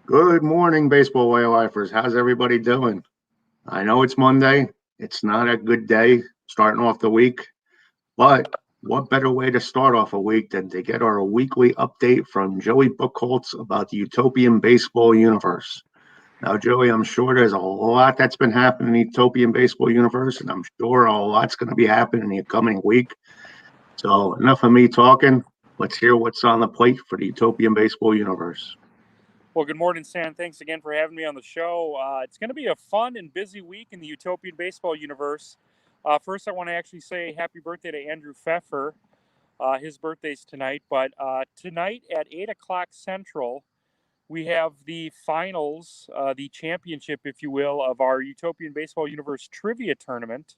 Good morning, baseball way lifers. How's everybody doing? I know it's Monday. It's not a good day starting off the week, but what better way to start off a week than to get our weekly update from Joey Buchholz about the Utopian Baseball Universe? Now, Joey, I'm sure there's a lot that's been happening in the Utopian Baseball Universe, and I'm sure a lot's going to be happening in the coming week. So, enough of me talking. Let's hear what's on the plate for the Utopian Baseball Universe. Well, good morning, Sam. Thanks again for having me on the show. It's going to be a fun and busy week in the Utopian Baseball Universe. First, I want to actually say happy birthday to Andrew Pfeffer. His birthday's tonight. But tonight at 8 o'clock Central, we have the finals, the championship, if you will, of our Utopian Baseball Universe Trivia Tournament.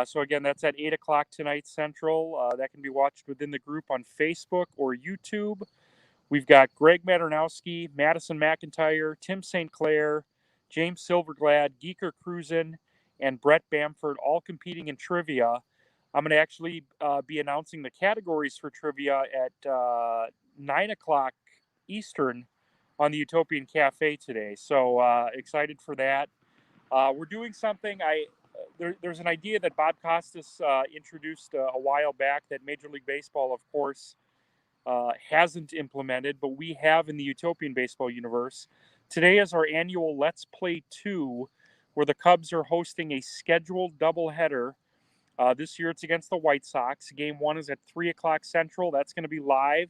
So, again, that's at 8 o'clock tonight Central. That can be watched within the group on Facebook or YouTube. We've got Greg Maternowski, Madison McIntyre, Tim St. Clair, James Silverglad, Geeker Cruzen, and Brett Bamford all competing in trivia. I'm going to actually be announcing the categories for trivia at 9 o'clock Eastern on the Utopian Cafe today. So excited for that. We're doing something. There's an idea that Bob Costas introduced a while back that Major League Baseball, of course, hasn't implemented, but we have in the Utopian Baseball Universe. Today is our annual Let's Play 2, where the Cubs are hosting a scheduled doubleheader. This year it's against the White Sox. Game 1 is at 3 o'clock Central. That's going to be live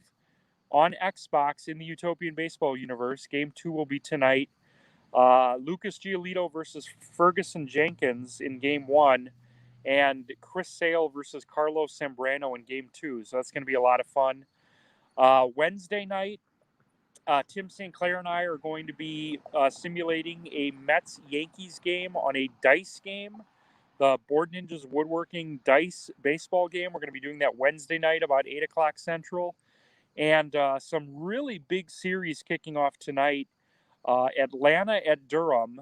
on Xbox in the Utopian Baseball Universe. Game 2 will be tonight. Lucas Giolito versus Ferguson Jenkins in Game 1, and Chris Sale versus Carlos Zambrano in Game 2. So that's going to be a lot of fun. Wednesday night, Tim St. Clair and I are going to be simulating a Mets-Yankees game on a dice game, the Board Ninjas Woodworking Dice baseball game. We're going to be doing that Wednesday night about 8 o'clock Central. And some really big series kicking off tonight. Atlanta at Durham.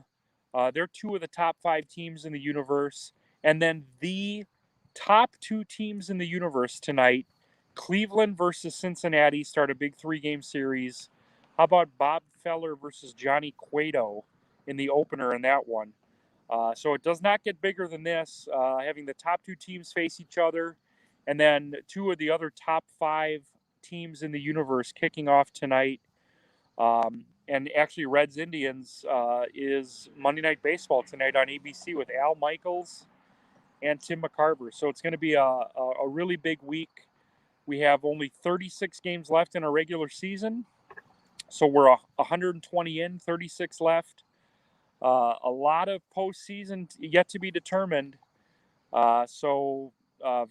They're two of the top 5 teams in the universe. And then the top 2 teams in the universe tonight, Cleveland versus Cincinnati, start a big 3-game series. How about Bob Feller versus Johnny Cueto in the opener in that one? So it does not get bigger than this, having the top 2 teams face each other, and then 2 of the other top 5 teams in the universe kicking off tonight. And actually, Reds Indians is Monday Night Baseball tonight on ABC with Al Michaels and Tim McCarver. So it's going to be a really big week. We have only 36 games left in our regular season. So we're 120 in, 36 left. A lot of postseason yet to be determined. So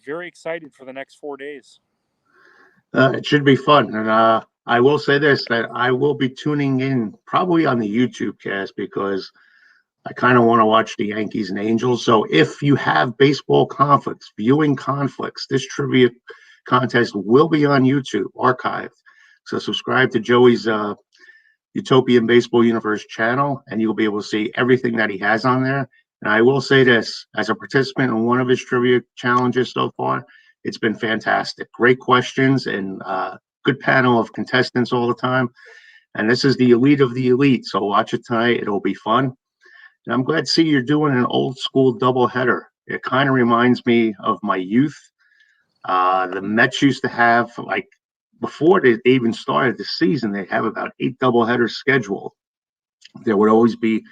very excited for the next 4 days. It should be fun. And I will say this, that I will be tuning in probably on the YouTube cast because I kind of want to watch the Yankees and Angels. So if you have baseball conflicts, viewing conflicts, this trivia contest will be on YouTube, archived. So subscribe to Joey's Utopian Baseball Universe channel, and you'll be able to see everything that he has on there. And I will say this, as a participant in one of his trivia challenges so far, it's been fantastic. Great questions and good panel of contestants all the time. And this is the elite of the elite. So watch it tonight. It'll be fun. And I'm glad to see you're doing an old school doubleheader. It kind of reminds me of my youth. The Mets used to have, like, before they even started the season, they have about 8 doubleheaders scheduled. There would always be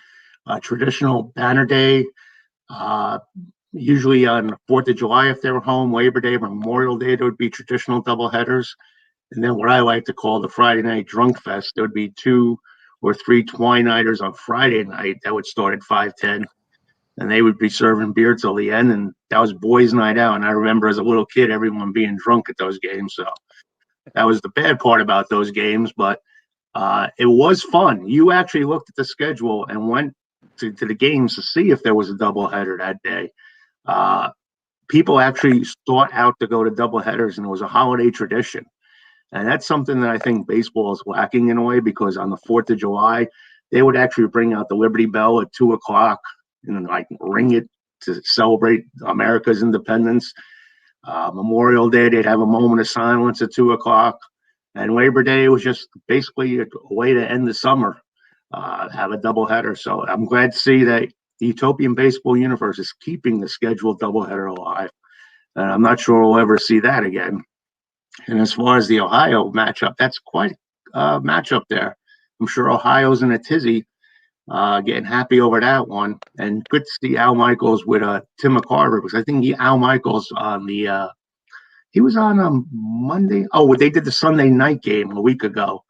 a traditional banner day, usually on 4th of July if they were home, Labor Day, Memorial Day, there would be traditional doubleheaders. And then what I like to call the Friday night drunk fest, there would be 2 or 3 twine-nighters on Friday night that would start at 5:10. And they would be serving beer till the end, and that was boys' night out. And I remember as a little kid, everyone being drunk at those games. So that was the bad part about those games, but it was fun. You actually looked at the schedule and went to the games to see if there was a doubleheader that day. People actually sought out to go to doubleheaders, and it was a holiday tradition. And that's something that I think baseball is lacking in a way, because on the 4th of July, they would actually bring out the Liberty Bell at 2 o'clock and like ring it to celebrate America's independence. Memorial Day, they'd have a moment of silence at 2 o'clock. And Labor Day was just basically a way to end the summer. have a doubleheader. So I'm glad to see that the Utopian Baseball Universe is keeping the scheduled doubleheader alive. And I'm not sure we'll ever see that again. And as far as the Ohio matchup, that's quite a matchup there. I'm sure Ohio's in a tizzy, getting happy over that one. And good to see Al Michaels with Tim McCarver, because I think Al Michaels on the he was on Monday. Oh, they did the Sunday night game a week ago,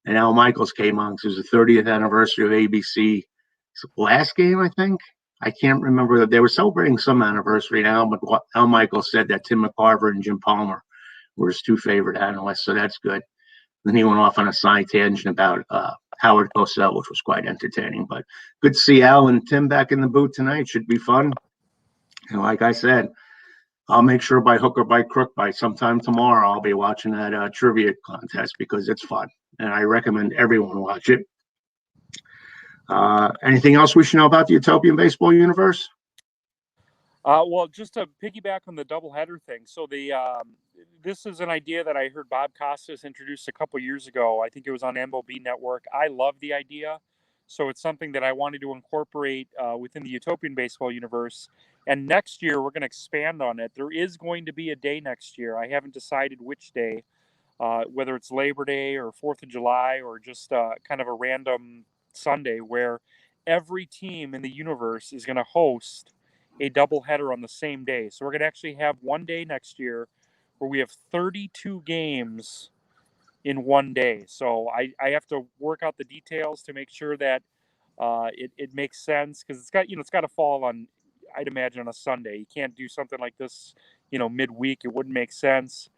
and Al Michaels came on because it was the 30th anniversary of ABC. Last game, I think. I can't remember. They were celebrating some anniversary now, but Al Michaels said that Tim McCarver and Jim Palmer were his two favorite analysts, so that's good. Then he went off on a side tangent about Howard Cosell, which was quite entertaining. But good to see Al and Tim back in the booth tonight. Should be fun. And like I said, I'll make sure by hook or by crook, by sometime tomorrow, I'll be watching that trivia contest because it's fun. And I recommend everyone watch it. Anything else we should know about the Utopian Baseball Universe? Well, just to piggyback on the doubleheader thing. So this is an idea that I heard Bob Costas introduce a couple years ago. I think it was on MLB Network. I love the idea. So it's something that I wanted to incorporate within the Utopian Baseball Universe. And next year, we're going to expand on it. There is going to be a day next year. I haven't decided which day, whether it's Labor Day or 4th of July or just kind of a random Sunday where every team in the universe is going to host a doubleheader on the same day. So we're going to actually have one day next year where we have 32 games in one day. So I have to work out the details to make sure that it makes sense, because it's got to fall on, I'd imagine, on a Sunday. You can't do something like this, midweek. It wouldn't make sense.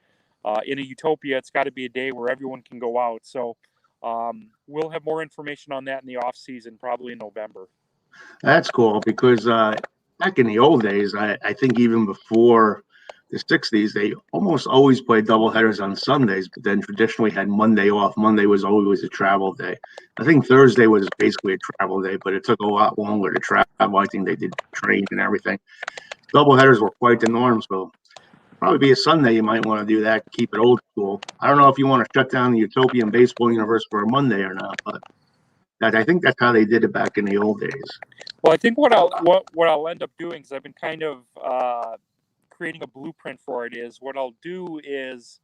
In a utopia, it's got to be a day where everyone can go out. So we'll have more information on that in the off season, probably in November. That's cool because back in the old days, I think even before the 60s, they almost always played doubleheaders on Sundays, but then traditionally had Monday off. Monday was always a travel day. I think Thursday was basically a travel day, but it took a lot longer to travel. I think they did trains and everything. Doubleheaders were quite the norm, so probably be a Sunday you might want to do that, keep it old school. I don't know if you want to shut down the Utopian Baseball Universe for a Monday or not, but I think that's how they did it back in the old days. Well, I think what I'll end up doing, because I've been kind of creating a blueprint for it, is what I'll do is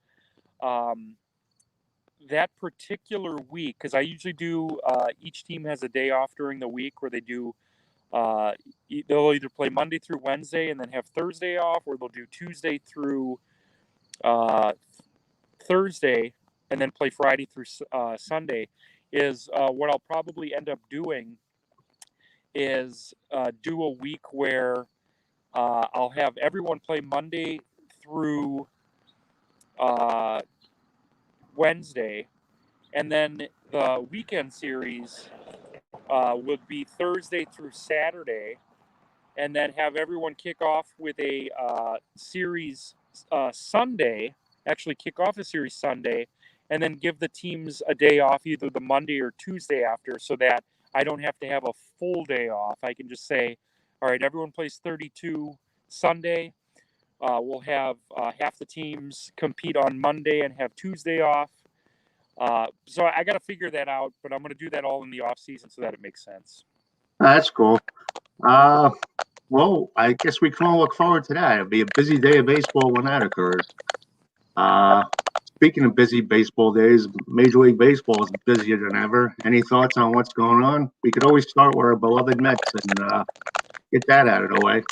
that particular week, because I usually do each team has a day off during the week where they do they'll either play Monday through Wednesday and then have Thursday off, or they'll do Tuesday through Thursday and then play Friday through Sunday. Is what I'll probably end up doing is do a week where I'll have everyone play Monday through Wednesday, and then the weekend series would be Thursday through Saturday, and then have everyone kick off with a series Sunday, actually kick off the series Sunday, and then give the teams a day off either the Monday or Tuesday after, so that I don't have to have a full day off. I can just say, all right, everyone plays 32 Sunday. We'll have half the teams compete on Monday and have Tuesday off. So I got to figure that out, but I'm going to do that all in the off season so that it makes sense. That's cool. Well, I guess we can all look forward to that. It'll be a busy day of baseball when that occurs. Speaking of busy baseball days, Major League Baseball is busier than ever. Any thoughts on what's going on? We could always start with our beloved Mets and get that out of the way.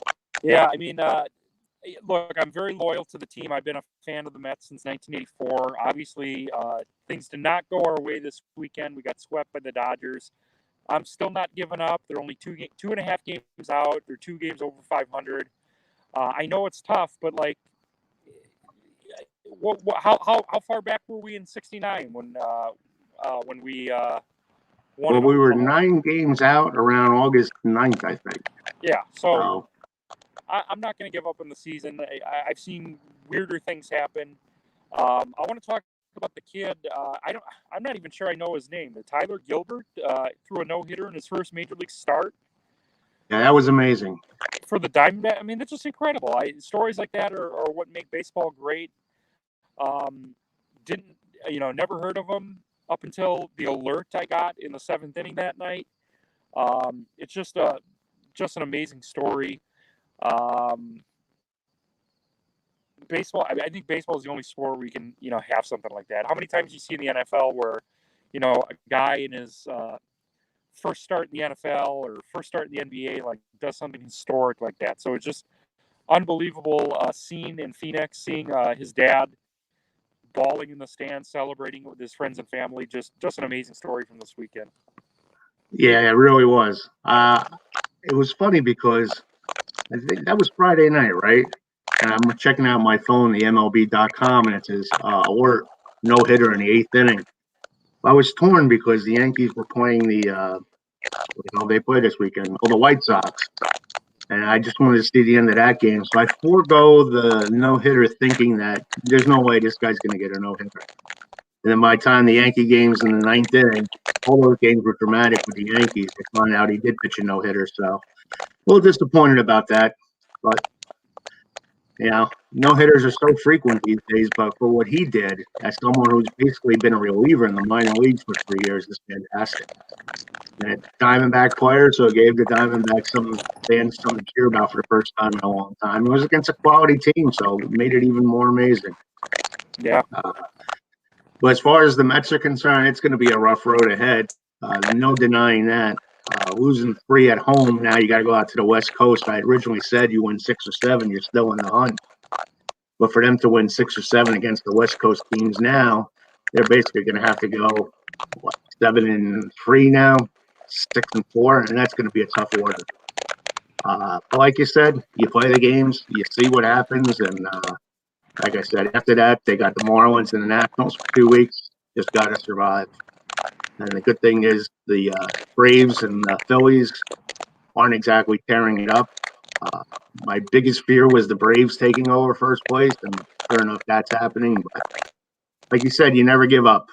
Yeah, I mean, look, I'm very loyal to the team. I've been a fan of the Mets since 1984. Obviously, things did not go our way this weekend. We got swept by the Dodgers. I'm still not giving up. They're only 2.5 games out. They're 2 games over 500. I know it's tough, but like, how far back were we in '69 when we won? Well, we were 9 games out around August 9th, I think. Yeah, so I'm not going to give up on the season. I've seen weirder things happen. I want to talk about the kid. I'm not even sure I know his name. Tyler Gilbert threw a no-hitter in his first major league start. Yeah, that was amazing. For the Diamondback, I mean, that's just incredible. Stories like that are what make baseball great. Never heard of him. up until the alert I got in the 7th inning that night. It's just an amazing story. Baseball. I think baseball is the only sport where we can, have something like that. How many times do you see in the NFL where, a guy in his first start in the NFL or first start in the NBA does something historic like that? So it's just unbelievable scene in Phoenix, seeing his dad bawling in the stands, celebrating with his friends and family. Just an amazing story from this weekend. Yeah, it really was. It was funny because I think that was Friday night, right? And I'm checking out my phone, the MLB.com, and it says alert, no hitter in the 8th inning. I was torn because the Yankees were playing they play this weekend, the White Sox. And I just wanted to see the end of that game. So I forego the no-hitter thinking that there's no way this guy's going to get a no-hitter. And then by the time the Yankee game's in the 9th inning, all those games were dramatic with the Yankees. They found out he did pitch a no-hitter. So a little disappointed about that. But, no-hitters are so frequent these days. But for what he did, as someone who's basically been a reliever in the minor leagues for 3 years, is fantastic. And it's Diamondback player, so it gave the Diamondbacks something to cheer about for the first time in a long time. It was against a quality team, so it made it even more amazing. Yeah. But as far as the Mets are concerned, it's going to be a rough road ahead. No denying that. Losing 3 at home, now you got to go out to the West Coast. I originally said you win 6 or 7, you're still in the hunt. But for them to win 6 or 7 against the West Coast teams now, they're basically going to have to go 7-3 now. 6-4, and that's going to be a tough order. But like you said, you play the games, you see what happens, and like I said, after that, they got the Marlins and the Nationals for 2 weeks. Just got to survive. And the good thing is the Braves and the Phillies aren't exactly tearing it up. My biggest fear was the Braves taking over first place, and sure enough, that's happening. But like you said, you never give up.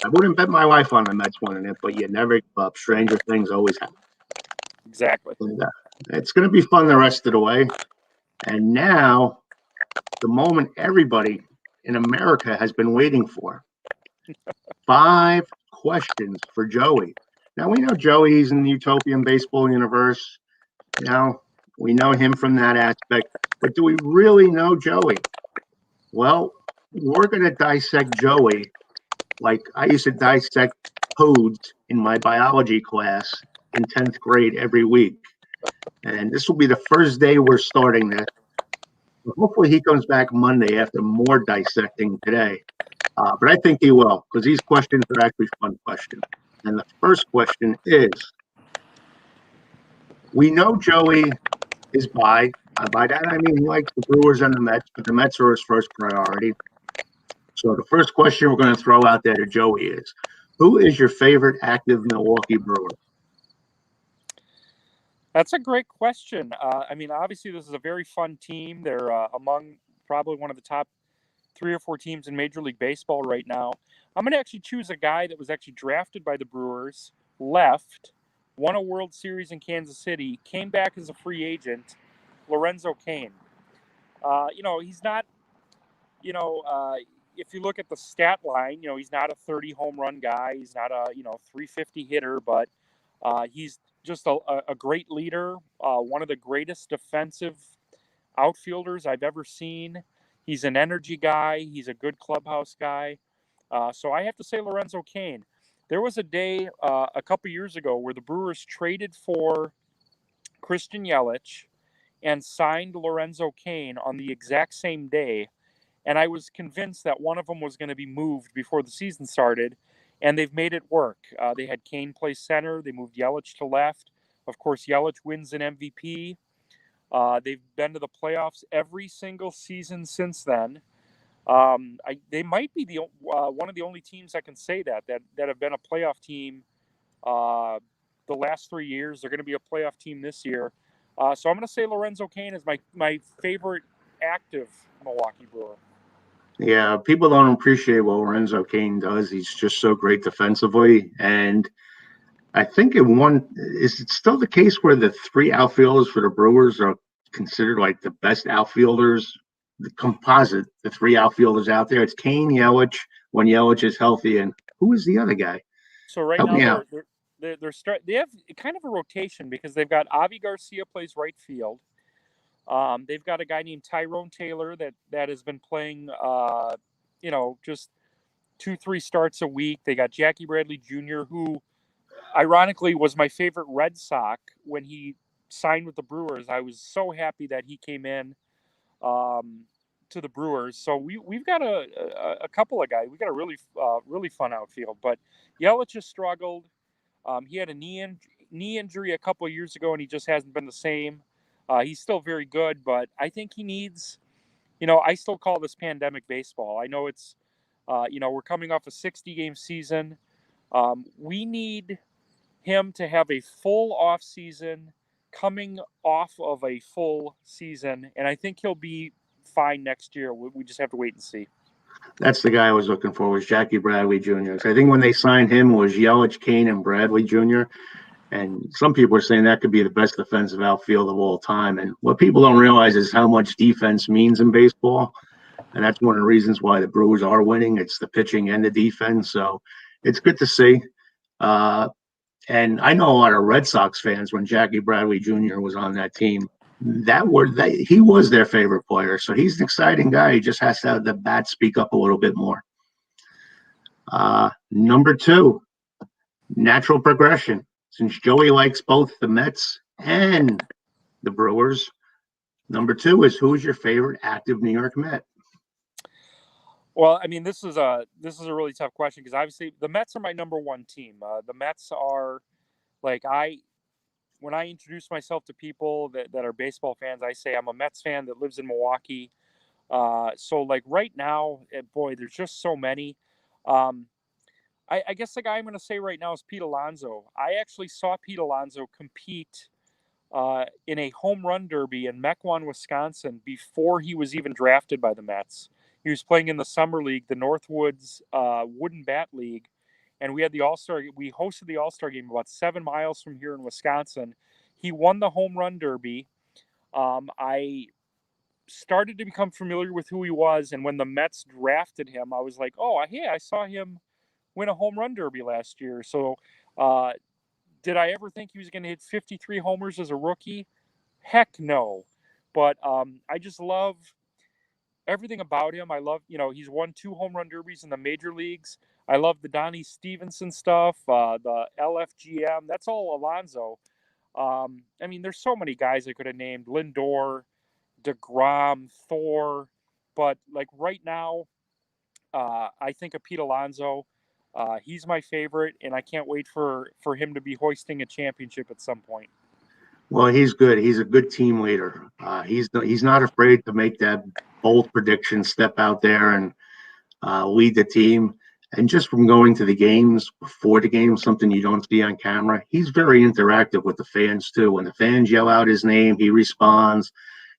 I wouldn't bet my life on the Mets winning it, but you never give up. Stranger things always happen. Exactly. And, it's going to be fun the rest of the way. And now, the moment everybody in America has been waiting for. 5 questions for Joey. Now, we know Joey's in the Utopian Baseball Universe. We know him from that aspect. But do we really know Joey? Well, we're going to dissect Joey like I used to dissect toads in my biology class in 10th grade every week. And this will be the first day we're starting this. Hopefully he comes back Monday after more dissecting today. But I think he will, because these questions are actually fun questions. And the first question is, we know Joey is by that I mean he likes the Brewers and the Mets, but the Mets are his first priority. So the first question we're going to throw out there to Joey is, who is your favorite active Milwaukee Brewer? That's a great question. Obviously, this is a very fun team. They're among probably one of the top 3 or 4 teams in Major League Baseball right now. I'm going to actually choose a guy that was actually drafted by the Brewers, left, won a World Series in Kansas City, came back as a free agent, Lorenzo Cain. He's not, if you look at the stat line, he's not a 30 home run guy. He's not a, 350 hitter, but he's just a great leader, one of the greatest defensive outfielders I've ever seen. He's an energy guy. He's a good clubhouse guy. So I have to say Lorenzo Cain. There was a day a couple years ago where the Brewers traded for Christian Yelich and signed Lorenzo Cain on the exact same day. And I was convinced that one of them was going to be moved before the season started, and they've made it work. They had Cain play center. They moved Yelich to left. Of course, Yelich wins an MVP. They've been to the playoffs every single season since then. They might be one of the only teams that can say that have been a playoff team the last 3 years. They're going to be a playoff team this year. So I'm going to say Lorenzo Cain is my favorite active Milwaukee Brewer. Yeah, people don't appreciate what Lorenzo Cain does. He's just so great defensively. And I think is it still the case where the 3 outfielders for the Brewers are considered like the best outfielders, the composite, the 3 outfielders out there? It's Cain, Yelich, when Yelich is healthy. And who is the other guy? So right Help now me out. they have kind of a rotation because they've got Avi Garcia plays right field. They've got a guy named Tyrone Taylor that has been playing, just 2-3 starts a week. They got Jackie Bradley Jr., who ironically was my favorite Red Sox when he signed with the Brewers. I was so happy that he came in to the Brewers. So we've got a couple of guys. We got a really fun outfield. But Yelich has struggled. He had a knee injury a couple of years ago, and he just hasn't been the same. He's still very good, but I think he needs. I still call this pandemic baseball. I know it's, we're coming off a 60-game season. We need him to have a full off season, coming off of a full season, and I think he'll be fine next year. We just have to wait and see. That's the guy I was looking for, was Jackie Bradley Jr. So I think when they signed him, it was Yelich, Kane, and Bradley Jr. And some people are saying that could be the best defensive outfield of all time. And what people don't realize is how much defense means in baseball. And that's one of the reasons why the Brewers are winning. It's the pitching and the defense. So it's good to see. And I know a lot of Red Sox fans, when Jackie Bradley Jr. was on that team, he was their favorite player. So he's an exciting guy. He just has to have the bat speak up a little bit more. Number 2, natural progression. Since Joey likes both the Mets and the Brewers, number 2 is, who's your favorite active New York Met? Well, I mean, this is a really tough question because obviously the Mets are my number one team. The Mets are when I introduce myself to people that are baseball fans, I say I'm a Mets fan that lives in Milwaukee. So like right now, boy, there's just so many. I guess the guy I'm going to say right now is Pete Alonso. I actually saw Pete Alonso compete in a home run derby in Mequon, Wisconsin, before he was even drafted by the Mets. He was playing in the summer league, the Northwoods Wooden Bat League, and we had the All-Star. We hosted the All-Star game about 7 miles from here in Wisconsin. He won the home run derby. I started to become familiar with who he was, and when the Mets drafted him, I was like, oh, hey, I saw him win a home run derby last year. So did I ever think he was going to hit 53 homers as a rookie? Heck no. But I just love everything about him. I love, he's won 2 home run derbies in the major leagues. I love the Donnie Stevenson stuff, the LFGM. That's all Alonso. I mean, there's so many guys I could have named: Lindor, DeGrom, Thor. But like right now, I think of Pete Alonso. He's my favorite, and I can't wait for him to be hoisting a championship at some point. Well, he's good. He's a good team leader. He's not afraid to make that bold prediction, step out there and lead the team. And just from going to the games, before the game, something you don't see on camera, he's very interactive with the fans too. When the fans yell out his name, he responds.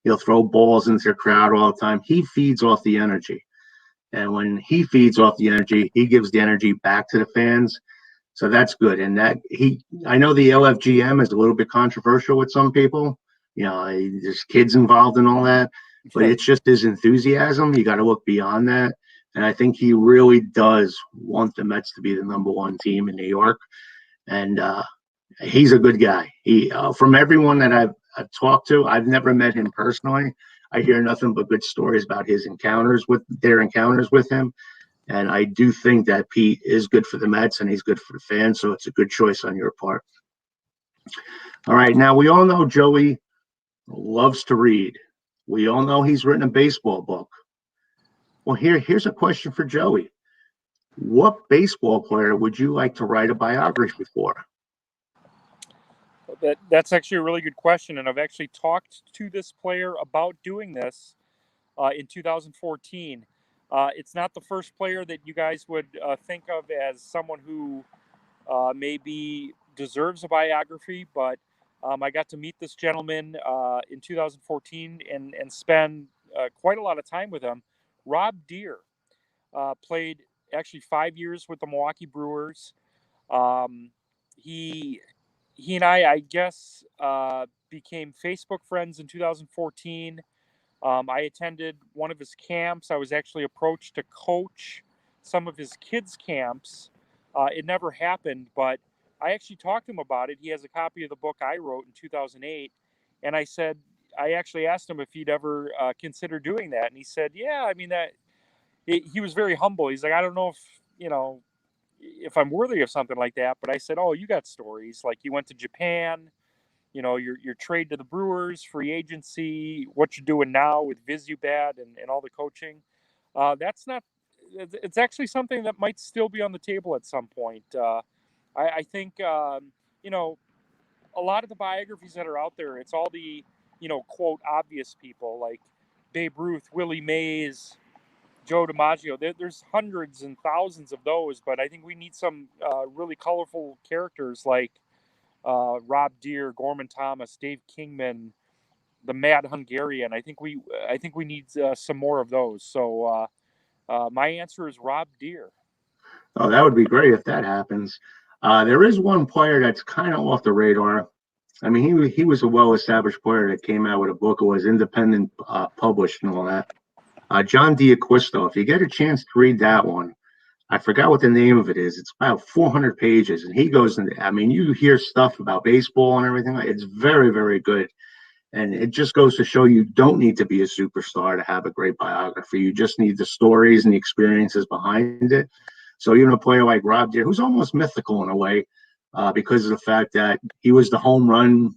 He'll throw balls into the crowd all the time. He feeds off the energy. And when he feeds off the energy, he gives the energy back to the fans. So that's good. And I know the LFGM is a little bit controversial with some people. There's kids involved in all that, but it's just his enthusiasm. You got to look beyond that. And I think he really does want the Mets to be the number 1 team in New York. And he's a good guy. From everyone that I've talked to, I've never met him personally. I hear nothing but good stories about their encounters with him. And I do think that Pete is good for the Mets and he's good for the fans. So it's a good choice on your part. All right. Now, we all know Joey loves to read. We all know he's written a baseball book. Well, here's a question for Joey. What baseball player would you like to write a biography for? That's actually a really good question. And I've actually talked to this player about doing this in 2014. It's not the first player that you guys would think of as someone who maybe deserves a biography, but I got to meet this gentleman in 2014 and spend quite a lot of time with him. Rob Deere played actually 5 years with the Milwaukee Brewers. He and I guess, became Facebook friends in 2014. I attended one of his camps. I was actually approached to coach some of his kids' camps. It never happened, but I actually talked to him about it. He has a copy of the book I wrote in 2008. And I actually asked him if he'd ever consider doing that. And he said, yeah, I mean, he was very humble. He's like, I don't know if I'm worthy of something like that. But I said, oh, you got stories. Like you went to Japan, your trade to the Brewers, free agency, what you're doing now with Vizubad and all the coaching. It's actually something that might still be on the table at some point. I think, a lot of the biographies that are out there, it's all the, quote, obvious people like Babe Ruth, Willie Mays, Joe DiMaggio. There's hundreds and thousands of those, but I think we need some really colorful characters like Rob Deere, Gorman Thomas, Dave Kingman, the Mad Hungarian. I think we need some more of those. So my answer is Rob Deere. Oh, that would be great if that happens. There is one player that's kind of off the radar. I mean, he was a well-established player that came out with a book. It was independent published and all that. John D'Acquisto. If you get a chance to read that one, I forgot what the name of it is. It's about 400 pages, and he goes into. I mean, you hear stuff about baseball and everything. It's very, very good, and it just goes to show you don't need to be a superstar to have a great biography. You just need the stories and the experiences behind it. So even a player like Rob Deere, who's almost mythical in a way, because of the fact that he was the home run.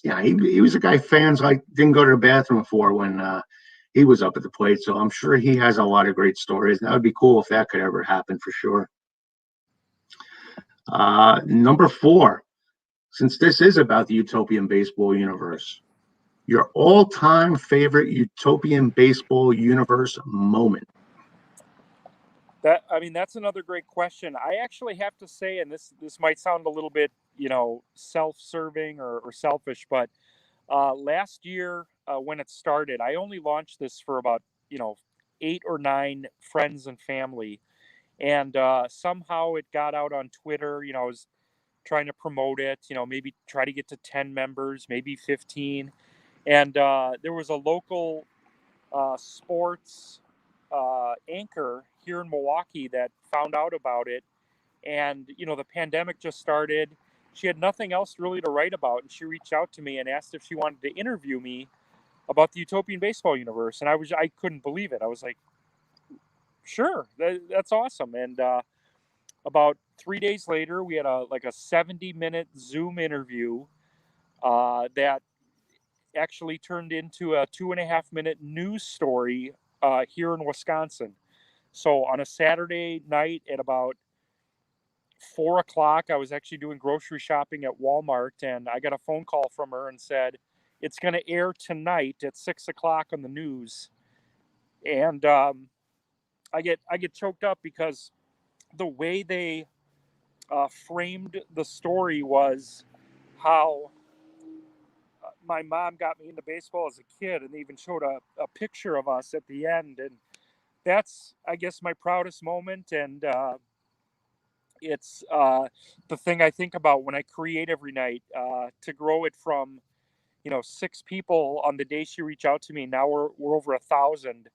Yeah, he was a guy fans like didn't go to the bathroom for when he was up at the plate. So I'm sure he has a lot of great stories. That would be cool if that could ever happen for sure. Number 4, since this is about the Utopian Baseball Universe, your all-time favorite Utopian Baseball Universe moment. That's another great question. I actually have to say, and this might sound a little bit, self-serving or selfish, but last year when it started, I only launched this for about 8 or 9 friends and family, and somehow it got out on Twitter. I was trying to promote it. Maybe try to get to 10 members, maybe 15, and there was a local sports anchor here in Milwaukee that found out about it, and the pandemic just started. She had nothing else really to write about, and she reached out to me and asked if she wanted to interview me about the Utopian Baseball Universe, and I couldn't believe it. I was like, sure, that's awesome. And about 3 days later, we had a 70-minute Zoom interview that actually turned into a 2.5-minute news story here in Wisconsin. So on a Saturday night at about 4 o'clock, I was actually doing grocery shopping at Walmart, and I got a phone call from her and said, it's going to air tonight at 6 o'clock on the news. And I get choked up because the way they framed the story was how my mom got me into baseball as a kid, and they even showed a picture of us at the end. And that's, I guess, my proudest moment. And it's the thing I think about when I create every night, to grow it from 6 people on the day she reached out to me. Now we're over 1,000.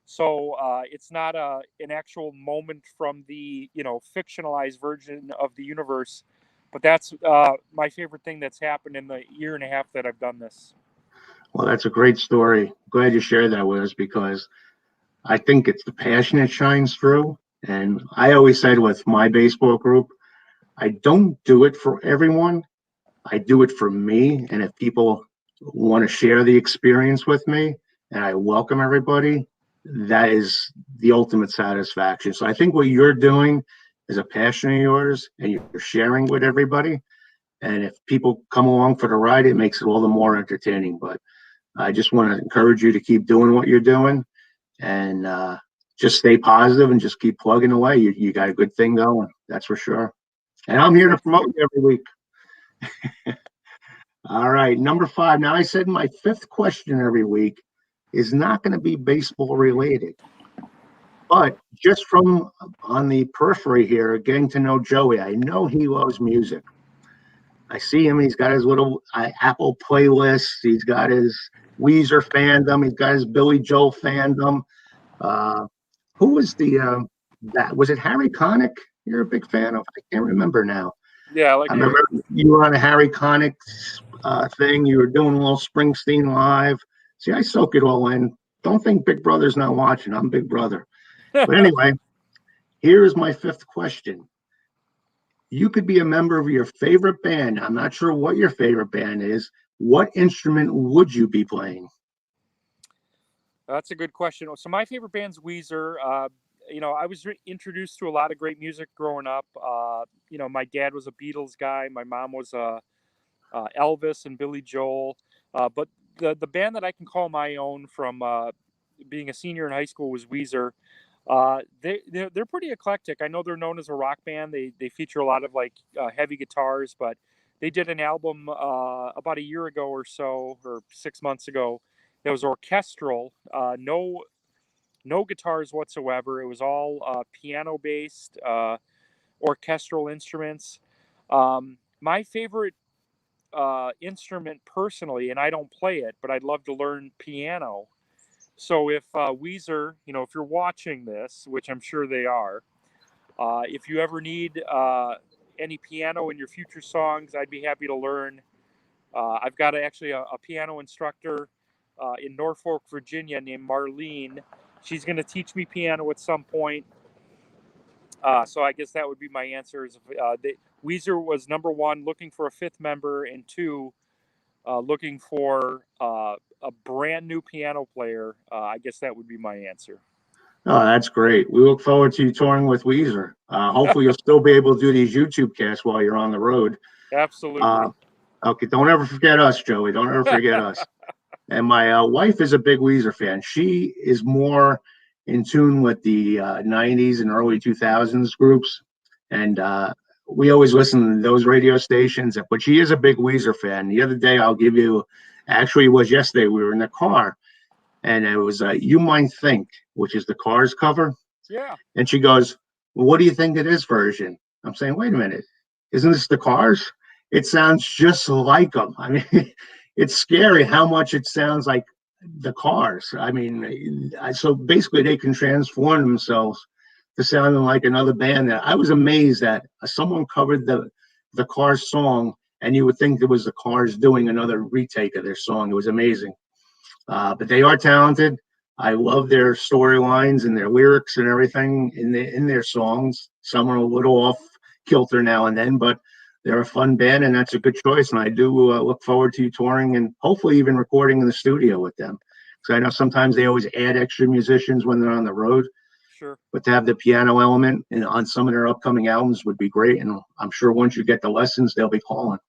So it's not an actual moment from the fictionalized version of the universe, but that's my favorite thing that's happened in the 1.5 years that I've done this. Well, that's a great story. Glad you shared that with us, because I think it's the passion that shines through. And I always said with my baseball group, I don't do it for everyone. I do it for me. And if people want to share the experience with me and I welcome everybody, that is the ultimate satisfaction. So I think what you're doing is a passion of yours, and you're sharing with everybody. And if people come along for the ride, it makes it all the more entertaining. But I just want to encourage you to keep doing what you're doing, and just stay positive and just keep plugging away. You got a good thing going, that's for sure. And I'm here to promote you every week. All right, number 5. Now, I said my 5th question every week is not going to be baseball related, but just from on the periphery here, getting to know Joey, I know he loves music. I see him. He's got his little Apple playlist. He's got his Weezer fandom. He's got his Billy Joel fandom. Who was the that was it Harry Connick you're a big fan of? I can't remember now. Yeah, I like I remember you were on a Harry Connick thing. You were doing a little Springsteen live. See, I soak it all in. Don't think Big Brother's not watching. I'm Big Brother. But anyway, here's my fifth question. You could be a member of your favorite band. I'm not sure what your favorite band is. What instrument would you be playing? That's a good question. So my favorite band's Weezer. I was introduced to a lot of great music growing up. My dad was a Beatles guy. My mom was Elvis and Billy Joel. But the band that I can call my own from being a senior in high school was Weezer. They're pretty eclectic. I know they're known as a rock band. They feature a lot of like heavy guitars, but they did an album about a year ago or so, or 6 months ago. That was orchestral. No guitars whatsoever. It was all piano based, orchestral instruments. My favorite instrument personally, and I don't play it, but I'd love to learn piano. So if Weezer, if you're watching this, which I'm sure they are, if you ever need any piano in your future songs, I'd be happy to learn. I've got actually a piano instructor in Norfolk, Virginia, named Marlene. She's going to teach me piano at some point. So I guess that would be my answer. Weezer was number one, looking for a fifth member, and two, looking for a brand new piano player. I guess that would be my answer. Oh, that's great. We look forward to you touring with Weezer. Hopefully you'll still be able to do these YouTube casts while you're on the road. Absolutely. Okay, don't ever forget us, Joey. Don't ever forget us. And my wife is a big Weezer fan. She is more in tune with the 90s and early 2000s groups. And we always listen to those radio stations. But she is a big Weezer fan. The other day, actually, it was yesterday, we were in the car. And it was You Might Think, which is the Cars cover. Yeah. And she goes, well, what do you think of this version? I'm saying, wait a minute. Isn't this the Cars? It sounds just like them. I mean, it's scary how much it sounds like the Cars. I mean, so basically they can transform themselves to sounding like another band. That I was amazed that someone covered the Cars song, and you would think it was the Cars doing another retake of their song. It was amazing. But they are talented. I love their storylines and their lyrics and everything in their songs. Some are a little off kilter now and then, but they're a fun band, and that's a good choice. And I do look forward to you touring and hopefully even recording in the studio with them. Because I know sometimes they always add extra musicians when they're on the road. Sure. But to have the piano element on some of their upcoming albums would be great. And I'm sure once you get the lessons, they'll be calling.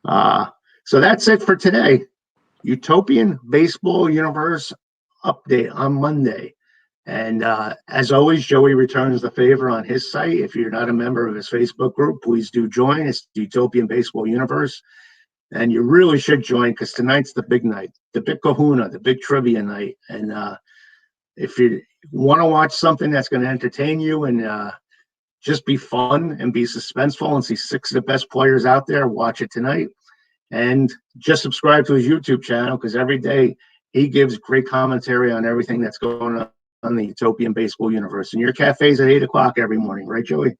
So that's it for today. Utopian Baseball Universe update on Monday. And as always, Joey returns the favor on his site. If you're not a member of his Facebook group, please do join. It's the Utopian Baseball Universe. And you really should join because tonight's the big night, the big kahuna, the big trivia night. And if you want to watch something that's going to entertain you and just be fun and be suspenseful and see 6 of the best players out there, watch it tonight. And just subscribe to his YouTube channel because every day he gives great commentary on everything that's going on the Utopian Baseball Universe. And your cafe's at 8 o'clock every morning, right, Joey?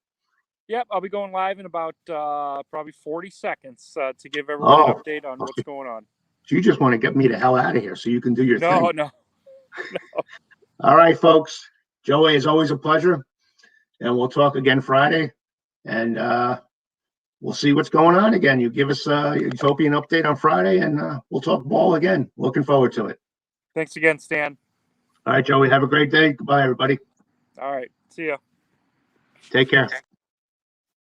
Yep, I'll be going live in about probably 40 seconds to give everybody an update on what's going on. So you just want to get me the hell out of here so you can do your thing. No. All right, folks. Joey, it's always a pleasure. And we'll talk again Friday. And we'll see what's going on again. You give us a Utopian update on Friday, and we'll talk ball again. Looking forward to it. Thanks again, Stan. All right, Joey. Have a great day. Goodbye, everybody. All right. See ya. Take care.